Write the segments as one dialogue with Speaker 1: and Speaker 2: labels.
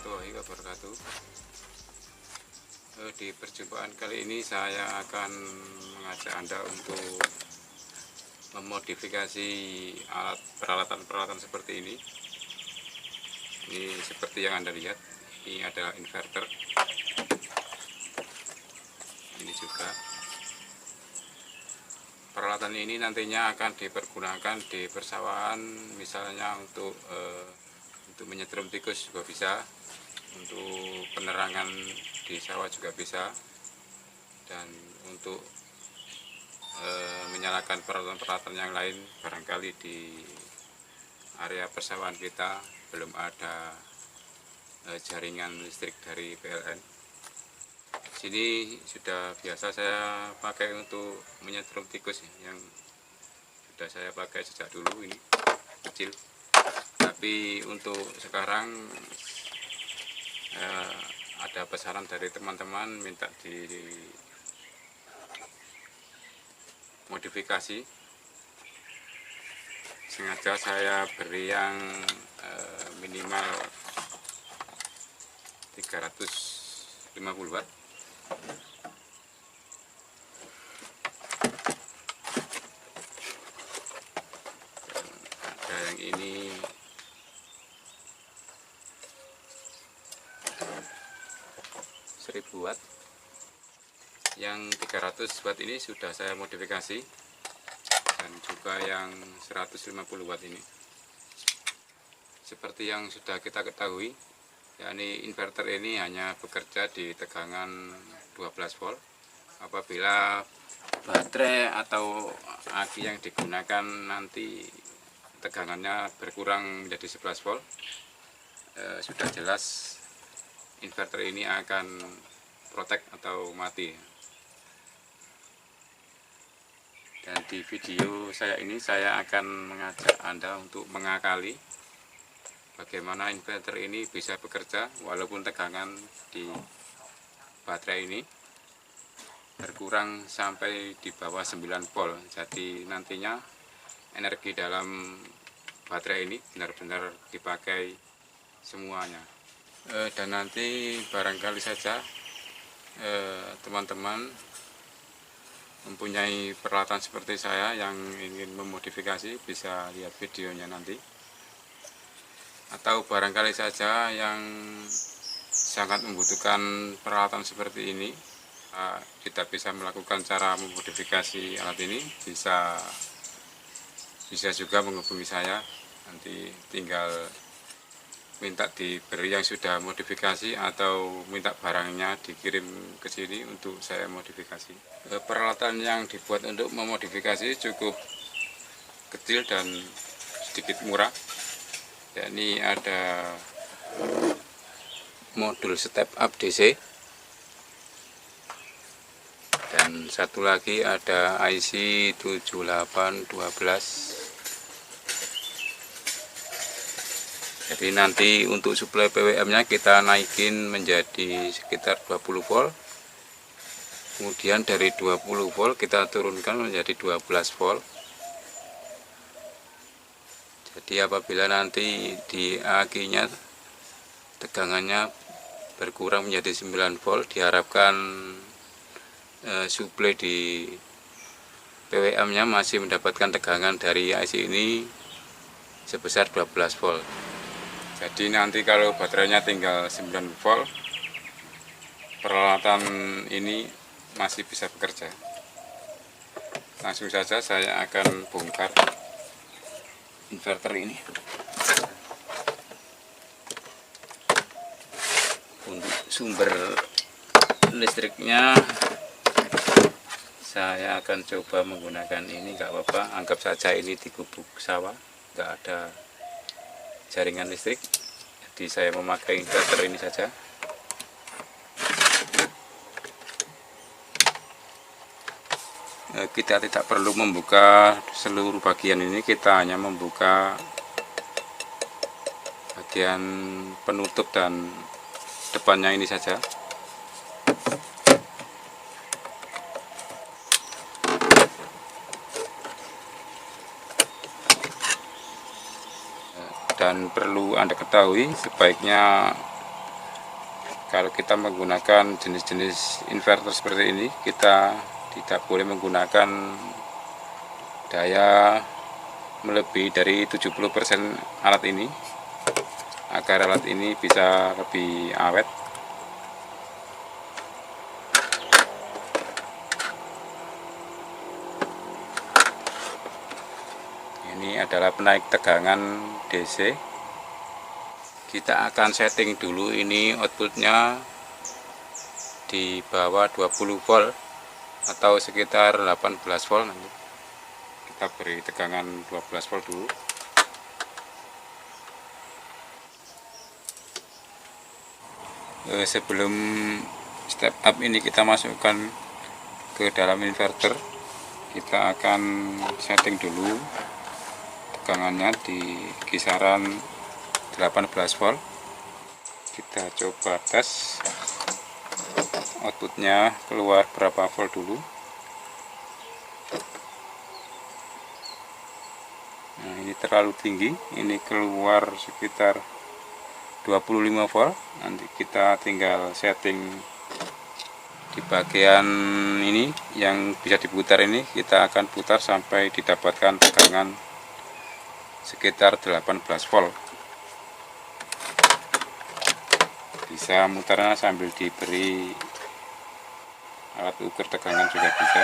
Speaker 1: warahmatullahi wabarakatuh. Di perjumpaan kali ini saya akan mengajak Anda untuk memodifikasi peralatan seperti ini. Ini seperti yang Anda lihat, ini adalah inverter. Ini juga peralatan ini nantinya akan dipergunakan di persawahan, misalnya untuk menyetrum tikus juga bisa, untuk penerangan di sawah juga bisa, dan untuk menyalakan peralatan-peralatan yang lain. Barangkali di area persawahan kita belum ada jaringan listrik dari PLN. Sini sudah biasa saya pakai untuk menyetrum tikus, yang sudah saya pakai sejak dulu, ini kecil. Tapi untuk sekarang ada pesanan dari teman-teman minta dimodifikasi. Sengaja saya beri yang minimal 350 watt. Ada yang ini 1000 watt. Yang 300 watt ini sudah saya modifikasi, dan juga yang 150 watt ini. Seperti yang sudah kita ketahui, yakni inverter ini hanya bekerja di tegangan 12 volt. Apabila baterai atau aki yang digunakan nanti tegangannya berkurang menjadi 11 volt, sudah jelas inverter ini akan protek atau mati. Dan di video saya ini saya akan mengajak Anda untuk mengakali bagaimana inverter ini bisa bekerja walaupun tegangan di baterai ini berkurang sampai di bawah 9 volt. Jadi nantinya energi dalam baterai ini benar-benar dipakai semuanya. Dan nanti barangkali saja teman-teman mempunyai peralatan seperti saya yang ingin memodifikasi, bisa lihat videonya nanti. Atau barangkali saja yang sangat membutuhkan peralatan seperti ini, kita bisa melakukan cara memodifikasi alat ini, bisa juga menghubungi saya. Nanti tinggal minta diberi yang sudah modifikasi atau minta barangnya dikirim ke sini untuk saya modifikasi. Peralatan yang dibuat untuk memodifikasi cukup kecil dan sedikit murah. Yakni ada modul step up DC, dan satu lagi ada IC 7812. Jadi nanti untuk suplai PWM-nya kita naikin menjadi sekitar 20 volt. Kemudian dari 20 volt kita turunkan menjadi 12 volt. Jadi apabila nanti di akinya tegangannya berkurang menjadi 9 volt, diharapkan suplai di PWM-nya masih mendapatkan tegangan dari IC ini sebesar 12 volt. Jadi nanti kalau baterainya tinggal 9 volt, peralatan ini masih bisa bekerja. Langsung saja saya akan bongkar inverter ini. Untuk sumber listriknya saya akan coba menggunakan ini, nggak apa-apa, anggap saja ini di gubuk sawah, nggak ada jaringan listrik, jadi saya memakai inverter ini saja. Kita tidak perlu membuka seluruh bagian ini, kita hanya membuka bagian penutup dan depannya ini saja. Dan perlu Anda ketahui, sebaiknya Kalau kita menggunakan jenis-jenis inverter seperti ini, kita tidak boleh menggunakan daya melebihi dari 70% alat ini, agar alat ini bisa lebih awet. Ini adalah penaik tegangan DC. Kita akan setting dulu ini outputnya di bawah 20 volt atau sekitar 18 volt nanti. Kita beri tegangan 12 volt dulu. Sebelum step up ini kita masukkan ke dalam inverter, kita akan setting dulu tegangannya di kisaran 18 volt. Kita coba tes outputnya keluar berapa volt dulu. Nah, ini terlalu tinggi, ini keluar sekitar 25 volt. Nanti kita tinggal setting di bagian ini yang bisa diputar ini, kita akan putar sampai didapatkan tegangan sekitar 18 volt. Bisa mutarnya sambil diberi alat ukur tegangan juga bisa.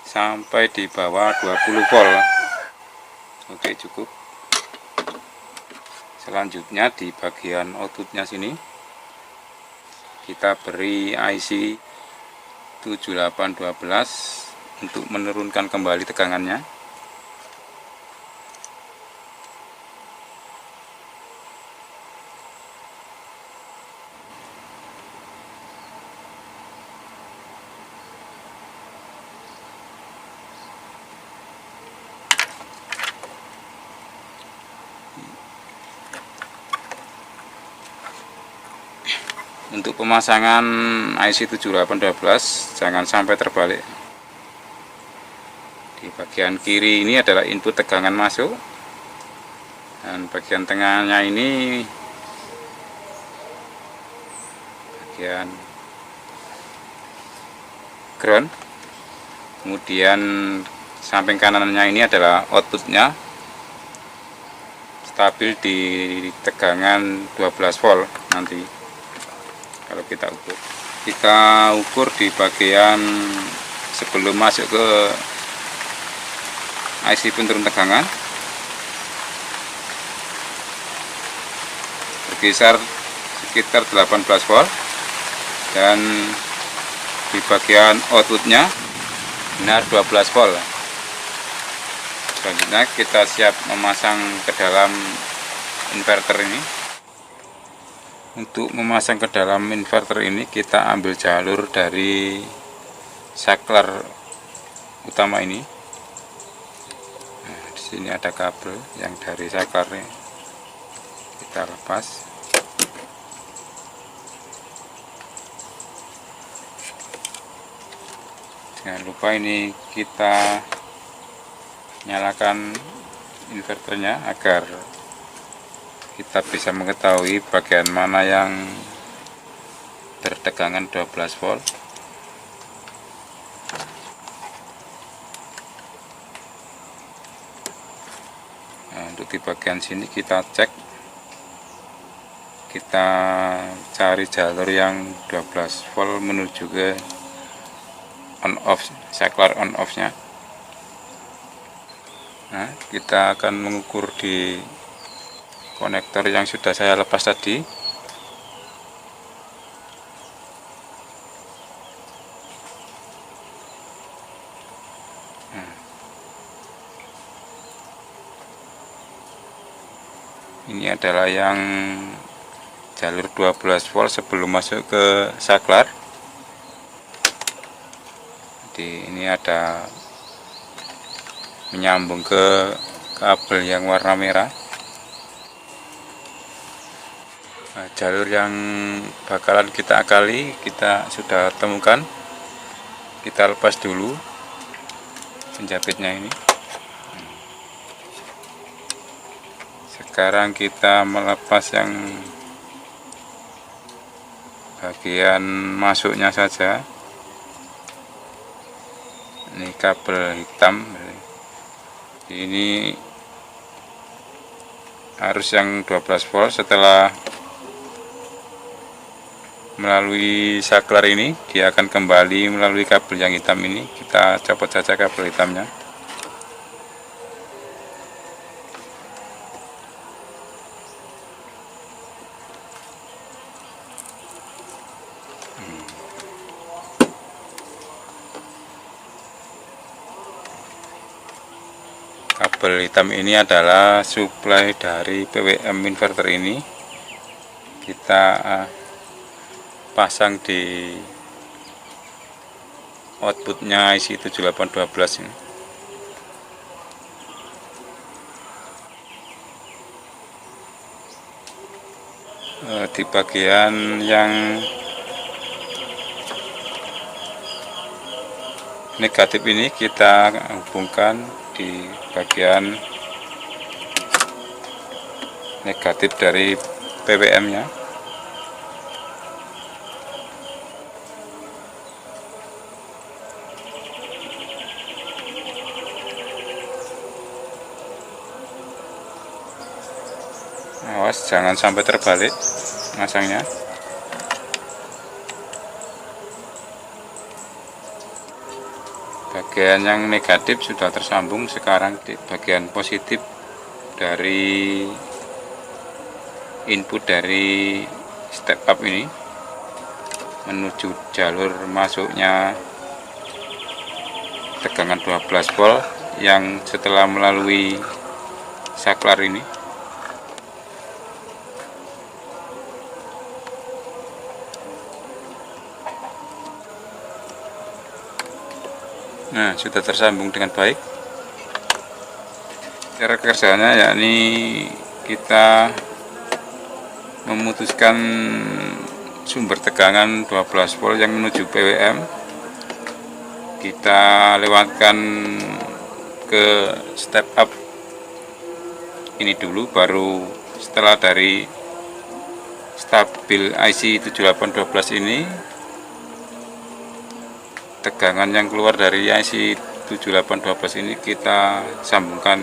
Speaker 1: Sampai di bawah 20 volt. Oke, cukup. Selanjutnya di bagian outputnya sini kita beri IC 7812 untuk menurunkan kembali tegangannya. Untuk pemasangan IC 7812 jangan sampai terbalik. Di bagian kiri ini adalah input tegangan masuk, dan bagian tengahnya ini bagian ground. Kemudian samping kanannya ini adalah outputnya, stabil di tegangan 12 volt nanti. Kalau kita ukur di bagian sebelum masuk ke IC penurun tegangan, berkisar sekitar 18 volt, dan di bagian outputnya benar 12 volt. Selanjutnya kita siap memasang ke dalam inverter ini. Untuk memasang ke dalam inverter ini kita ambil jalur dari saklar utama ini. Nah, di sini ada kabel yang dari saklarnya, kita lepas. Jangan lupa ini kita nyalakan inverternya agar kita bisa mengetahui bagian mana yang bertegangan 12 volt. Nah, untuk di bagian sini kita cek, kita cari jalur yang 12 volt menuju ke on off, saklar on off nya. Nah, kita akan mengukur di konektor yang sudah saya lepas tadi. Ini adalah yang jalur 12 volt sebelum masuk ke saklar. Jadi ini ada menyambung ke kabel yang warna merah. Jalur yang bakalan kita akali kita sudah temukan. Kita lepas dulu penjepitnya ini. Sekarang kita melepas yang bagian masuknya saja. Ini kabel hitam, ini arus yang 12 volt. Setelah melalui saklar ini, dia akan kembali melalui kabel yang hitam ini. Kita copot saja kabel hitamnya. Kabel hitam ini adalah suplai dari PWM inverter ini. Kita pasang di outputnya IC 7812 ini. Di bagian yang negatif ini kita hubungkan di bagian negatif dari PWM-nya. Awas jangan sampai terbalik masangnya. Bagian yang negatif sudah tersambung. Sekarang di bagian positif dari input dari step up ini menuju jalur masuknya tegangan 12 volt yang setelah melalui saklar ini. Nah, sudah tersambung dengan baik. Cara kerjanya yakni kita memutuskan sumber tegangan 12 volt yang menuju PWM. Kita lewatkan ke step up ini dulu, baru setelah dari stabil IC 7812 ini, tegangan yang keluar dari IC 7812 ini kita sambungkan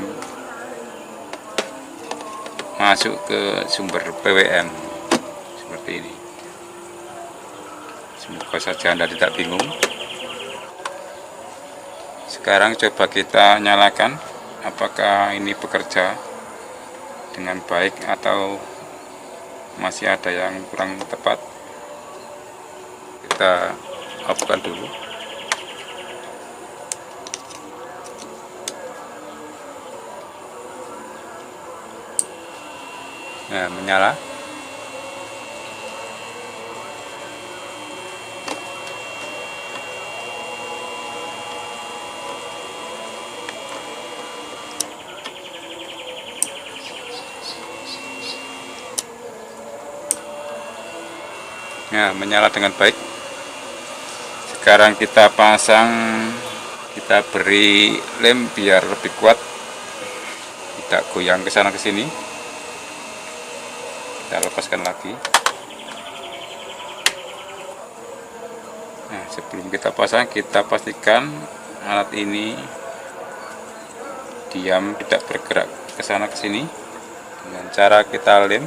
Speaker 1: masuk ke sumber PWM seperti ini. Semoga saja Anda tidak bingung. Sekarang coba kita nyalakan apakah ini bekerja dengan baik atau masih ada yang kurang tepat. Kita off-kan dulu. Nah, menyala. Nah, menyala dengan baik. Sekarang kita pasang, kita beri lem biar lebih kuat, tidak goyang ke sana ke sini. Kita lepaskan lagi. Nah, sebelum kita pasang, kita pastikan alat ini diam, tidak bergerak ke sana ke sini. Dengan cara kita lem,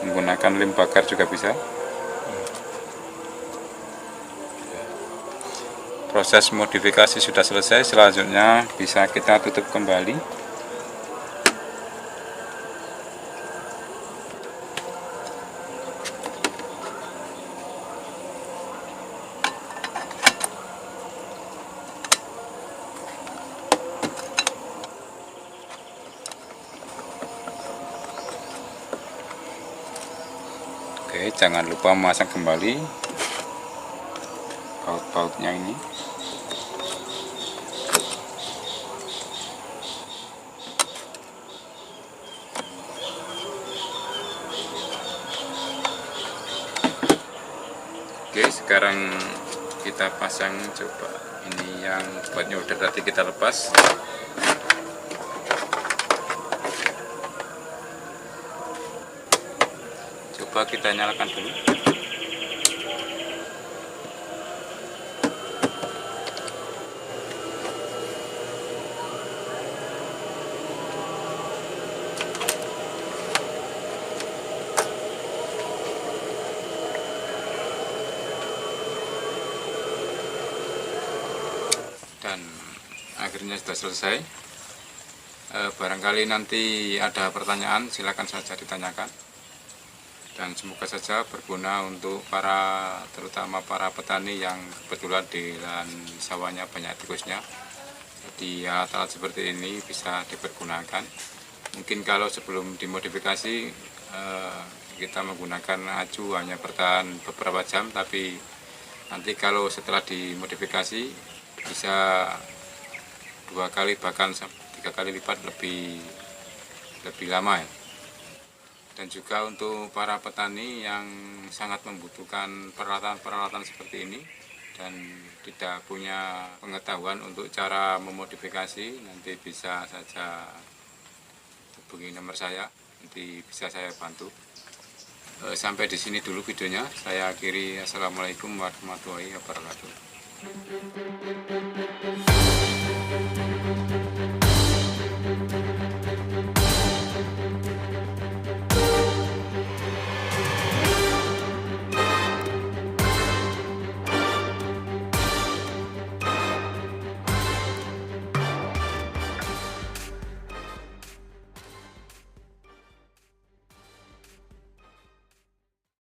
Speaker 1: menggunakan lem bakar juga bisa. Proses modifikasi sudah selesai. Selanjutnya bisa kita tutup kembali. Oke, jangan lupa memasang kembali baut-bautnya ini. Oke, sekarang kita pasang, coba ini yang buatnya udah tadi kita lepas. Coba kita nyalakan dulu. Dan akhirnya sudah selesai. Barangkali nanti ada pertanyaan, silakan saja ditanyakan. Dan semoga saja berguna untuk terutama para petani yang kebetulan di lahan sawahnya banyak tikusnya. Jadi alat-alat seperti ini bisa dipergunakan. Mungkin kalau sebelum dimodifikasi kita menggunakan acu hanya bertahan beberapa jam, tapi nanti kalau setelah dimodifikasi bisa 2 kali bahkan 3 kali lipat lebih lama ya. Dan juga untuk para petani yang sangat membutuhkan peralatan-peralatan seperti ini dan tidak punya pengetahuan untuk cara memodifikasi, nanti bisa saja hubungi nomor saya, nanti bisa saya bantu. Sampai di sini dulu videonya, saya akhiri. Assalamualaikum warahmatullahi wabarakatuh.